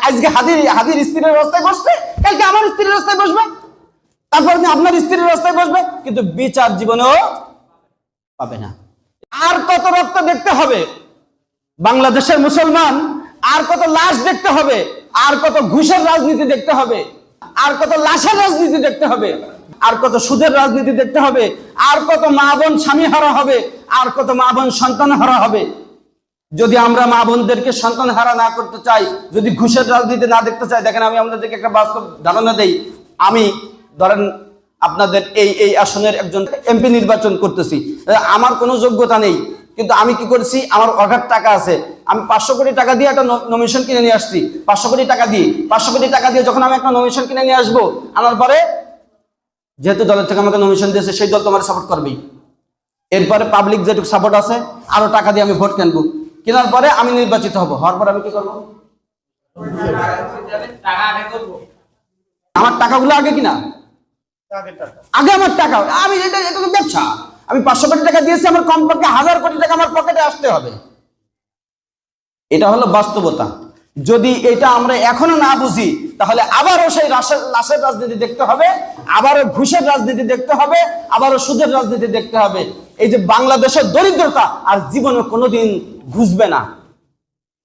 আজকে হাদির স্ত্রীর রাস্তায় বসছে, কালকে আমার স্ত্রীর রাস্তায় বসবে, তারপর আপনার স্ত্রীর রাস্তায় বসবে, কিন্তু বিচার জীবনেও পাবে না। আর কত রক্ত দেখতে হবে বাংলাদেশের মুসলমান, আর কত লাশ দেখতে হবে, আর কত ঘুষের রাজনীতি দেখতে হবে, আর কত লাশের রাজনীতি দেখতে হবে, আর কত সুদের রাজনীতি দেখতে হবে, আর কত মা বোন স্বামী হারা হবে, আর কত মা বোন সন্তান হারা হবে। যদি আমরা মা বোনদেরকে সন্তান হারা না করতে চাই, যদি ঘুষের রাজনীতি না দেখতে চাই, দেখেন আমি আপনাদেরকে একটা বাস্তব ধারণা দেই। আমি ধরেন আপনাদের এই আসনের একজন এমপি নির্বাচন করতেছি, আমার কোনো যোগ্যতা নেই, কিন্তু আমি কি করছি, আমার অগাধ টাকা আছে, আমি 500 কোটি টাকা দিয়ে একটা নমিনেশন কিনে নিয়ে আসছি। 500 কোটি টাকা দিয়ে যখন আমি একটা নমিনেশন কিনে নিয়ে আসবো, আনার পরে যেহেতু দলের থেকে আমাকে নমিনেশন দিয়েছে, সেই দল তোমার সাপোর্ট করবেই। এরপরে পাবলিক যেটুকু সাপোর্ট আছে, আরো টাকা দিয়ে আমি ভোট কিনবো, কেনার পরে আমি নির্বাচিত হব, হওয়ার পরে আমি কি করবো, আমার টাকাগুলো আগে কিনা, আগে আমার টাকা, আমি এটা তো ব্যবসা। আমি 500 কোটি টাকা দিয়েছি, আমার কমপক্ষে 1000 কোটি টাকা আমার পকেটে আসতে হবে। এটা হলো বাস্তবতা। যদি এটা আমরা এখনো না বুঝি, তাহলে আবারও সেই লাশের রাজনীতি দেখতে হবে, আবারও ঘুষের রাজনীতি দেখতে হবে, আবারও সুদের রাজনীতি দেখতে হবে। এই যে বাংলাদেশের দরিদ্রতা আর জীবনে কোনোদিন ঘুষবে না।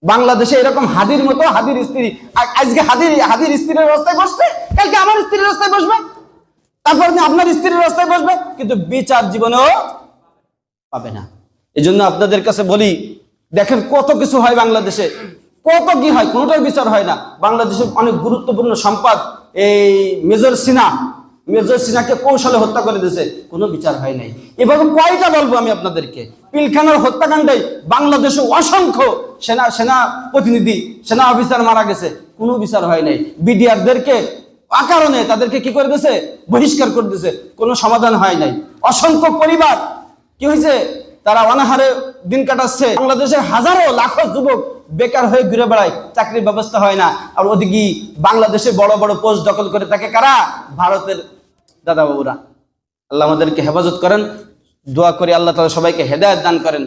বাংলাদেশে এরকম হাদির মতো হাদির স্ত্রী, আজকে হাদির স্ত্রীর রাস্তায় বসছে, কালকে আমার স্ত্রীর রাস্তায় বসবে, তারপর আপনার স্ত্রীর রাস্তায় বসবে, কিন্তু বিচার জীবনেও পাবে না। এই জন্য আপনাদের কাছে বলি, দেখেন কত কিছু হয় বাংলাদেশে, কত কি হয়, কোনোটার বিচার হয় না। বাংলাদেশের অনেক গুরুত্বপূর্ণ সম্পদ, এই মেজর সিনাকে কৌশলে হত্যা করে দিয়েছে, কোনো বিচার হয় নাই। এভাবে কয়টা বলবো আমি আপনাদেরকে, পিলখানার হত্যাকাণ্ডে বাংলাদেশে অসংখ্য সেনা প্রতিনিধি, সেনা অফিসার মারা গেছে, কোনো বিচার হয় নাই। বিডিআরদেরকে অকারণে তাদেরকে কি করে দিয়েছে, বহিষ্কার করে দিয়েছে, কোনো সমাধান হয় নাই। অসংখ্য পরিবার কি হয়েছে, তারা অনাহারে দিন কাটাচ্ছে। বাংলাদেশের হাজারো লাখো যুবক বেকার হয়ে ঘুরে বেড়ায়, চাকরির ব্যবস্থা হয় না। আর ওদিকে বাংলাদেশে বড় বড় পোস্ট দখল করে থাকে কারা, ভারতের দাদা বাবুরা। আল্লাহ আমাদেরকে হেফাজত করেন, দোয়া করি আল্লাহ তাআলা সবাইকে হেদায়েত দান করেন।